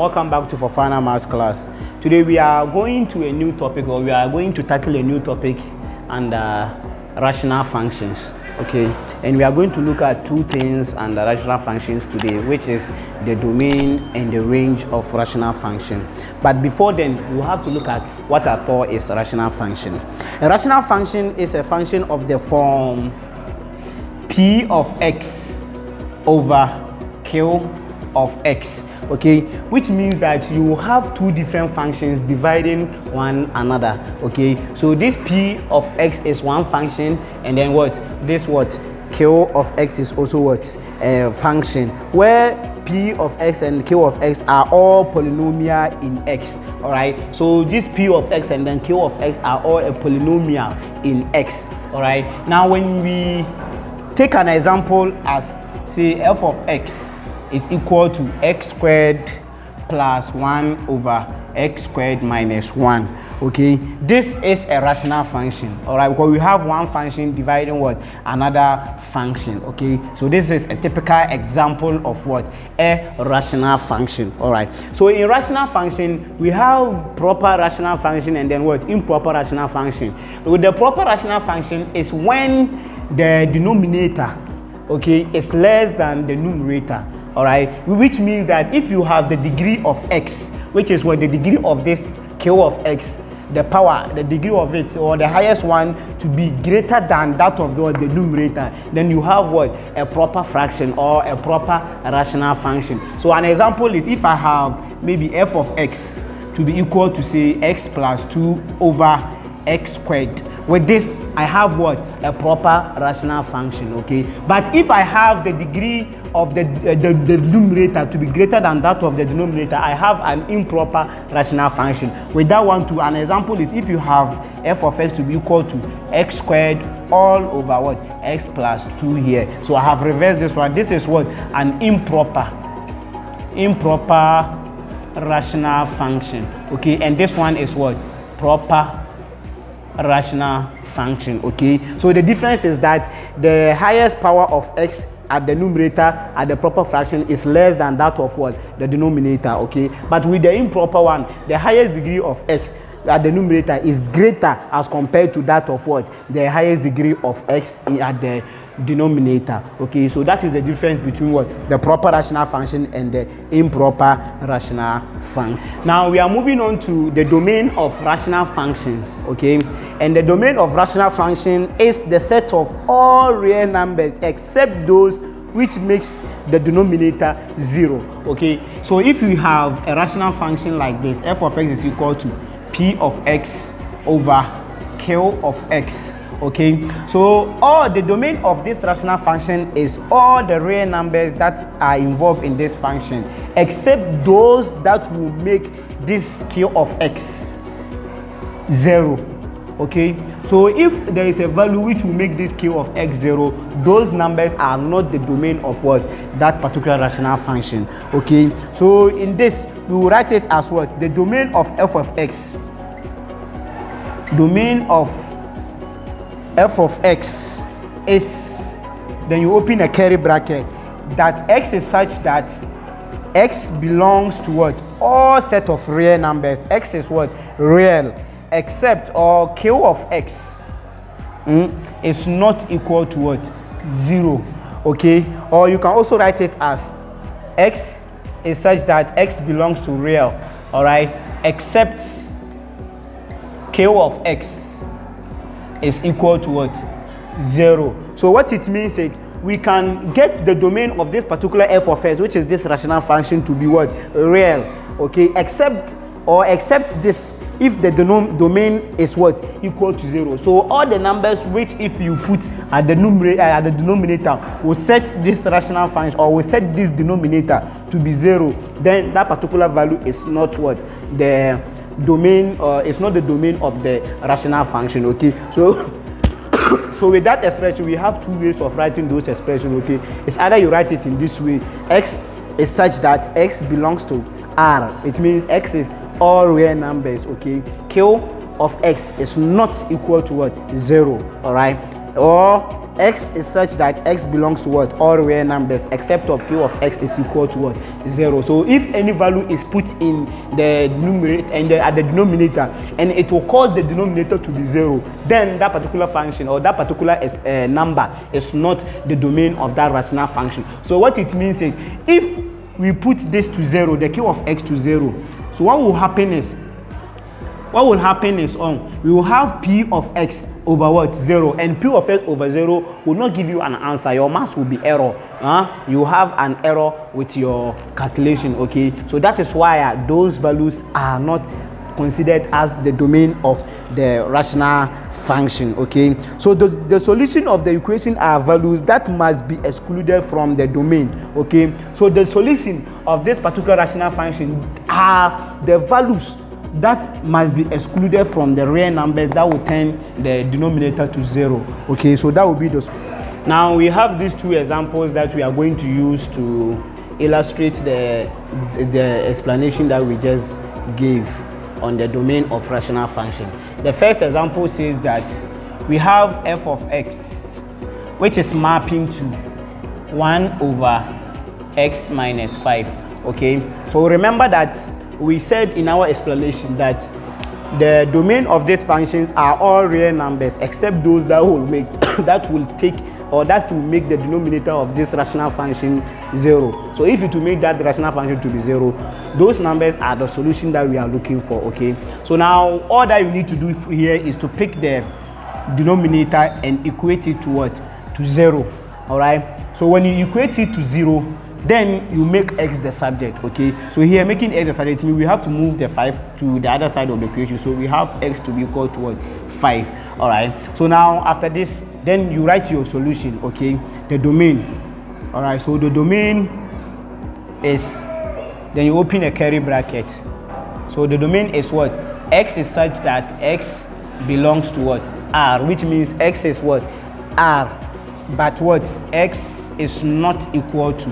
welcome back to Fofana Maths class. Today we are going to a new topic, or we are going to tackle a new topic under rational functions. Okay, and we are going to look at two things under rational functions today, which is the domain and the range of rational function. But before then, we'll have to look at what I thought is a rational function. A rational function is a function of the form p of x over q of x. Okay, which means that you have two different functions dividing one another. Okay, so this p of x is one function, and then this q of x is also a function, where p of x and q of x are all polynomial in x. All right, so this p of x and then q of x are all a polynomial in x. All right, now when we take an example as say f of x is equal to x squared plus 1 over x squared minus 1. Okay, this is a rational function. All right, because we have one function dividing another function. Okay, so this is a typical example of a rational function. All right, so in rational function we have proper rational function and then improper rational function. With the proper rational function is when the denominator, okay, is less than the numerator. All right, which means that if you have the degree of x, which is the degree of this q of x, the power, the degree of it, or the highest one to be greater than that of the numerator, then you have a proper fraction or a proper rational function. So an example is if I have maybe f of x to be equal to say x plus 2 over x squared. With this, I have a proper rational function. Okay, but if I have the degree of the numerator to be greater than that of the denominator, I have an improper rational function. With that one too, an example is if you have f of x to be equal to x squared all over x plus 2 here. So I have reversed this one. This is an improper rational function. Okay, and this one is proper rational function. Okay, so the difference is that the highest power of x at the numerator at the proper fraction is less than that of the denominator. Okay, but with the improper one, the highest degree of x at the numerator is greater as compared to that of the highest degree of x at the denominator. Okay, so that is the difference between the proper rational function and the improper rational function. Now we are moving on to the domain of rational functions. Okay, and the domain of rational function is the set of all real numbers except those which makes the denominator 0. Okay, so if you have a rational function like this, f of x is equal to p of x over q of x. Okay, so all the domain of this rational function is all the real numbers that are involved in this function except those that will make this q of x 0. Okay, so if there is a value which will make this q of x 0, those numbers are not the domain of that particular rational function. Okay, so in this we will write it as the domain of f of x. Domain of f of x is, then you open a curly bracket, that x is such that x belongs to all set of real numbers. X is real except, or q of x is not equal to 0. Okay, or you can also write it as x is such that x belongs to real, all right, except q of x is equal to 0. So what it means is we can get the domain of this particular f of x, which is this rational function, to be real. Okay, except this if the domain is equal to 0. So all the numbers which if you put at the denominator will set this rational function, or will set this denominator to be 0, then that particular value is not the domain, it's not the domain of the rational function. Okay, so with that expression we have two ways of writing those expressions. Okay, it's either you write it in this way: x is such that x belongs to R. It means x is all real numbers. Okay, q of x is not equal to 0. All right, or x is such that x belongs to what? All real numbers except of q of x is equal to what? 0. So if any value is put in the numerator and at the denominator, and it will cause the denominator to be 0, then that particular function or that particular number is not the domain of that rational function. So what it means is, if we put this to 0, the q of x to 0, so what will happen is we will have p of x over what? 0, and p of x over 0 will not give you an answer. Your math will be error. You have an error with your calculation. Okay, so that is why those values are not considered as the domain of the rational function. Okay, so the solution of the equation are values that must be excluded from the domain. Okay, so the solution of this particular rational function are the values that must be excluded from the real numbers that will turn the denominator to 0. Okay, so that will be the. Now we have these two examples that we are going to use to illustrate the explanation that we just gave on the domain of rational function. The first example says that we have f of x, which is mapping to 1 over x minus 5. Okay, so remember that we said in our explanation that the domain of these functions are all real numbers except those that will make that will make the denominator of this rational function 0. So if it will make that rational function to be 0, those numbers are the solution that we are looking for. Okay, so now all that you need to do here is to pick the denominator and equate it to what? To 0. All right, so when you equate it to 0, then you make x the subject. Okay, so here making x the subject means we have to move the 5 to the other side of the equation, so we have x to be equal to what? 5. All right, so now after this, then you write your solution. Okay, the domain. All right, so the domain is, then you open a curly bracket. So the domain is what? X is such that x belongs to what? R, which means x is what? R, but what? X is not equal to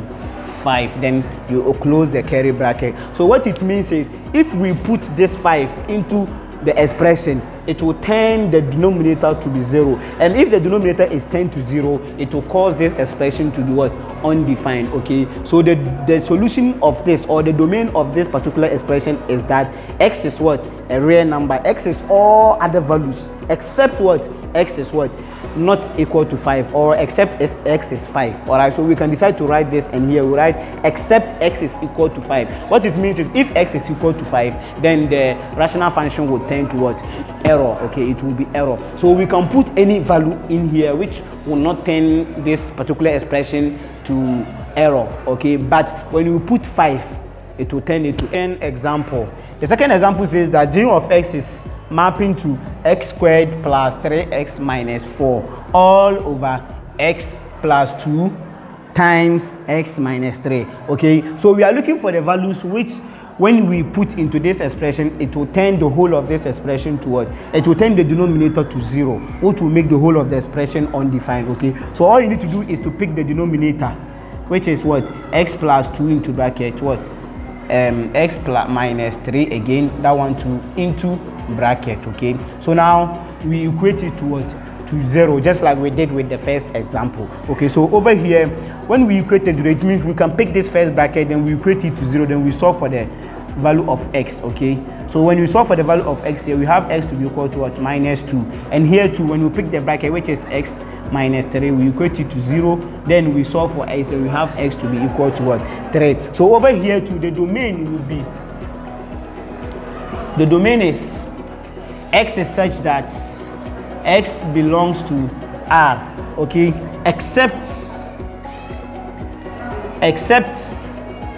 5. Then you close the curly bracket. So what it means is, if we put this 5 into the expression, it will turn the denominator to be 0, and if the denominator is turned to 0, it will cause this expression to be what? Undefined. Okay, so the solution of this, or the domain of this particular expression, is that x is what? A real number. X is all other values except what? X is what? Not equal to 5, or except x is 5. All right, so we can decide to write this, and here we write except x is equal to 5. What it means is, if x is equal to 5, then the rational function will turn to what? Error. Okay, it will be error. So we can put any value in here which will not turn this particular expression to error. Okay, but when you put 5, it will turn it to an example. The second example says that g of x is mapping to x squared plus 3x minus 4 all over x plus 2 times x minus 3. Okay, so we are looking for the values which, when we put into this expression, it will turn the whole of this expression to what? It will turn the denominator to 0, which will make the whole of the expression undefined. Okay, so all you need to do is to pick the denominator, which is what? X plus 2 into bracket what? X plus minus 3 again, that one to into bracket. Okay, so now we equate it to what? To 0, just like we did with the first example. Okay, so over here, when we equate it to it means we can pick this first bracket, then we equate it to 0, then we solve for the value of x. Okay, so when we solve for the value of x here, we have x to be equal to what? Minus 2, and here too, when we pick the bracket which is x minus 3, we equate it to 0, then we solve for x, then we have x to be equal to what? 3. So over here too, the domain will be, the domain is x is such that x belongs to R. Okay, except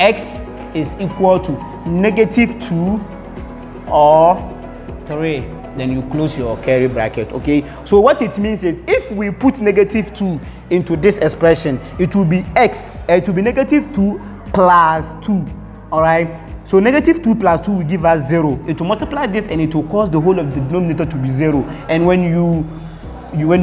x is equal to -2 or 3, then you close your curly bracket. Okay, so what it means is, if we put -2 into this expression, it will be x, it will be -2 plus 2. All right, so -2 plus 2 will give us 0. It will multiply this, and it will cause the whole of the denominator to be 0. And when you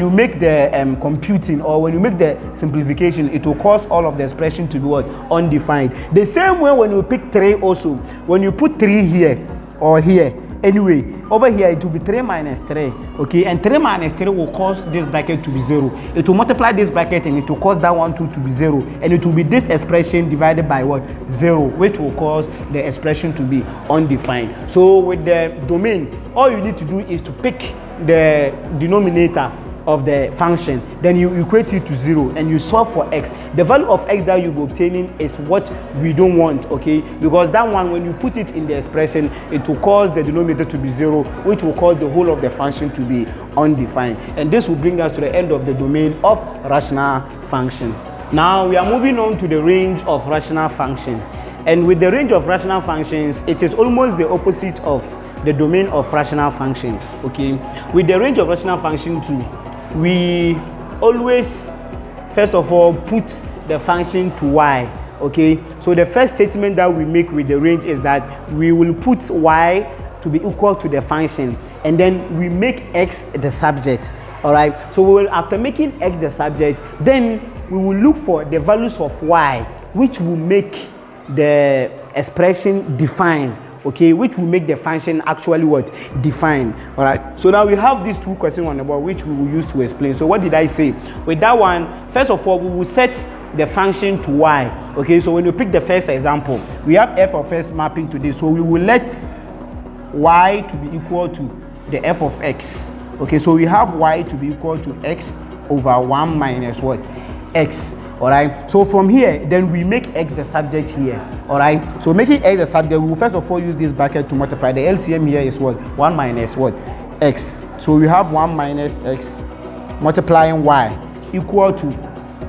make the computing, or when you make the simplification, it will cause all of the expression to be what? Undefined. The same way when you pick 3 also, when you put 3 here or here, Anyway, over here it will be 3 minus 3, okay, and 3 minus 3 will cause this bracket to be 0. It will multiply this bracket and it will cause that one too to be 0, and it will be this expression divided by what? 0, which will cause the expression to be undefined. So with the domain, all you need to do is to pick the denominator of the function, then you equate it to 0 and you solve for x. The value of x that you'll be obtaining is what we don't want, okay, because that one, when you put it in the expression, it will cause the denominator to be 0, which will cause the whole of the function to be undefined, and this will bring us to the end of the domain of rational function. Now we are moving on to the range of rational function, and with the range of rational functions, it is almost the opposite of the domain of rational function, okay. With the range of rational function too, we always first of all put the function to y, okay. So the first statement that we make with the range is that we will put y to be equal to the function, and then we make x the subject. All right, so we will, after making x the subject, then we will look for the values of y which will make the expression define, okay, which will make the function actually what? Define. All right, so now we have these two questions on the board which we will use to explain. So what did I say? With that one, first of all, we will set the function to y, okay. So when you pick the first example, we have f of x mapping to this, so we will let y to be equal to the f of x, okay. So we have y to be equal to x over 1 minus what? X. All right, so from here, then we make x the subject here. All right, so making x the subject, we will first of all use this bracket to multiply. The LCM here is what? 1 minus what? X. So we have 1 minus x multiplying y equal to,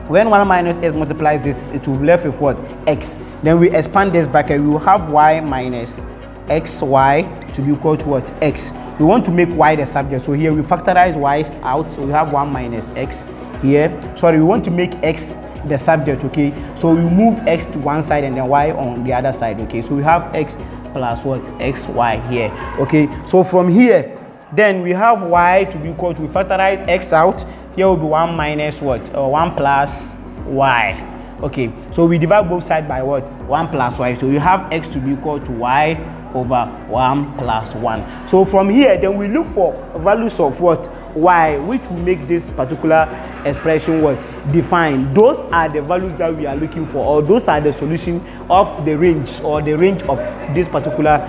when 1 minus x multiplies this, it will be left with what? X. Then we expand this bracket, we will have y minus xy to be equal to what? X. We want to make y the subject, so here we factorize y out, so we have 1 minus x here. Sorry, we want to make x the subject, okay. So we move x to one side and then y on the other side, okay. So we have x plus what? Xy here, okay. So from here, then we have y to be equal to, we factorize x out, here will be 1 minus what? 1 plus y, okay. So we divide both sides by what? 1 plus y, so we have x to be equal to y over 1 plus 1. So from here, then we look for values of what? Y, which will make this particular expression what? Define. Those are the values that we are looking for, or those are the solution of the range, or the range of this particular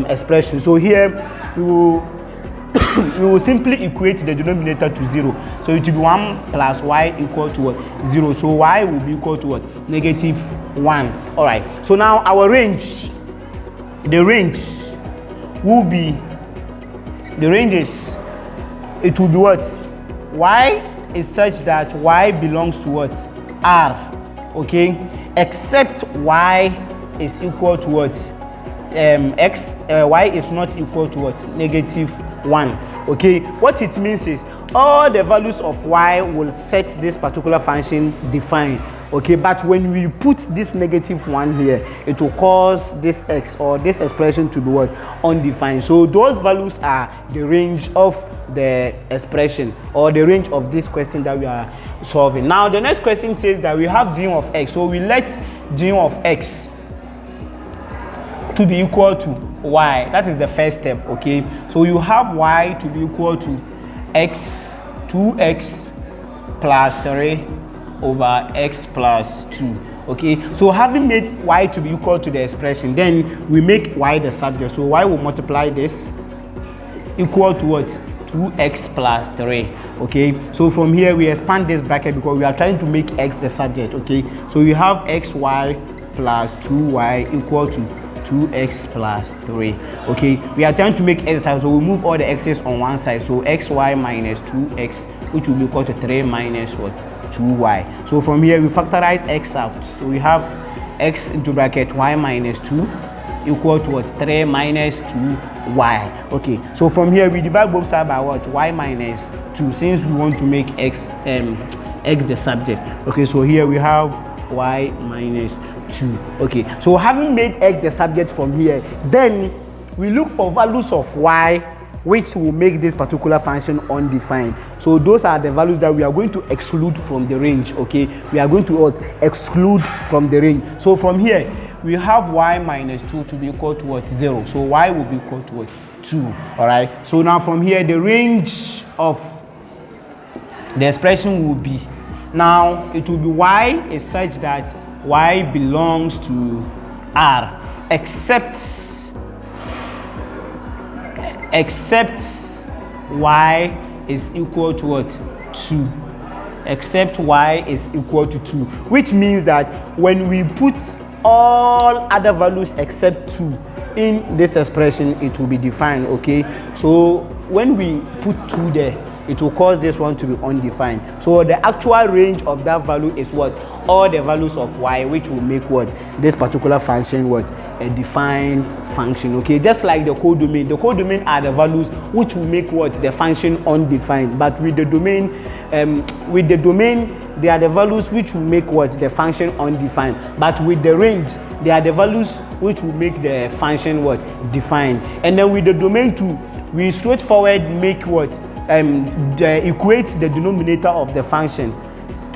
expression. So here we will we will simply equate the denominator to 0. So it will be 1 plus y equal to what? 0. So y will be equal to what? -1. All right. So now our range, the range will be, the range is, it will be what? Y is such that y belongs to what? R, okay, except y is equal to what? Y is not equal to what? -1, okay. What it means is all the values of y will set this particular function define, okay, but when we put this -1 here, it will cause this x, or this expression, to be what? Undefined. So those values are the range of the expression, or the range of this question that we are solving. Now the next question says that we have g of x, so we let g of x to be equal to y. That is the first step, okay. So you have y to be equal to x, 2x plus 3 over x plus 2, okay. So having made y to be equal to the expression, then we make y the subject, so y will multiply this equal to what? 2x plus 3, okay. So from here we expand this bracket because we are trying to make x the subject, okay. So we have xy plus 2y equal to 2x plus 3, okay. We are trying to make x, so we move all the x's on one side, so xy minus 2x, which will be equal to 3 minus what? 2y. So from here we factorize x out, so we have x into bracket y minus 2 equal to what? 3 minus 2y, okay. So from here we divide both sides by what? Y minus 2, since we want to make x the subject, okay. So here we have y minus 2, okay. So having made x the subject from here, then we look for values of y which will make this particular function undefined. So those are the values that we are going to exclude from the range, okay. We are going to exclude from the range. So from here we have y minus 2 to be equal to what? 0. So y will be equal to what? 2. All right, so now from here the range of the expression will be, now it will be y is such that y belongs to R except y is equal to what? 2. Except y is equal to 2, which means that when we put all other values except 2 in this expression, it will be defined. Okay, so when we put 2 there, it will cause this one to be undefined. So the actual range of that value is what? All the values of y, which will make what? This particular function what? A defined function. Okay, just like the codomain. The codomain are the values which will make what? The function undefined. But with the domain, they are the values which will make what? The function undefined. But with the range, they are the values which will make the function what? Defined. And then with the domain too, we straightforward make what? Equate the denominator of the function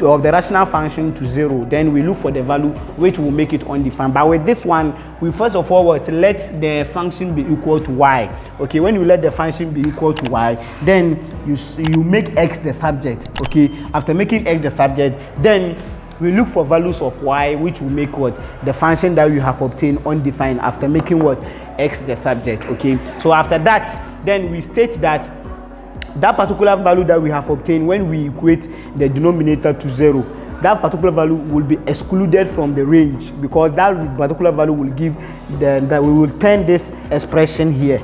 of the rational function to 0. Then we look for the value which will make it undefined. But with this one, we first of all let the function be equal to y. Okay, when you let the function be equal to y, then you make x the subject. Okay, after making x the subject, then we look for values of y which will make what? The function that you have obtained undefined after making what? X the subject. Okay, so after that, then we state that that particular value that we have obtained, when we equate the denominator to 0, that particular value will be excluded from the range, because that particular value will give that we will turn this expression here.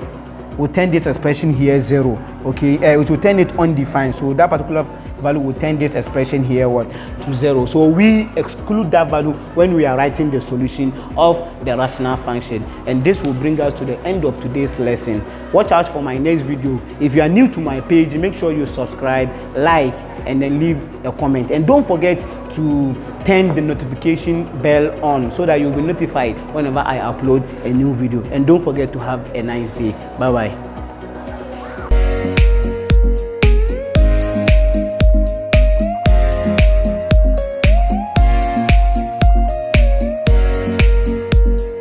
We'll turn this expression here 0. Okay, it will turn it undefined. So that particular value will turn this expression here what? To 0. So we exclude that value when we are writing the solution of the rational function. And this will bring us to the end of today's lesson. Watch out for my next video. If you are new to my page, make sure you subscribe, like, and then leave a comment. And don't forget to turn the notification bell on so that you'll be notified whenever I upload a new video. And don't forget to have a nice day. Bye bye.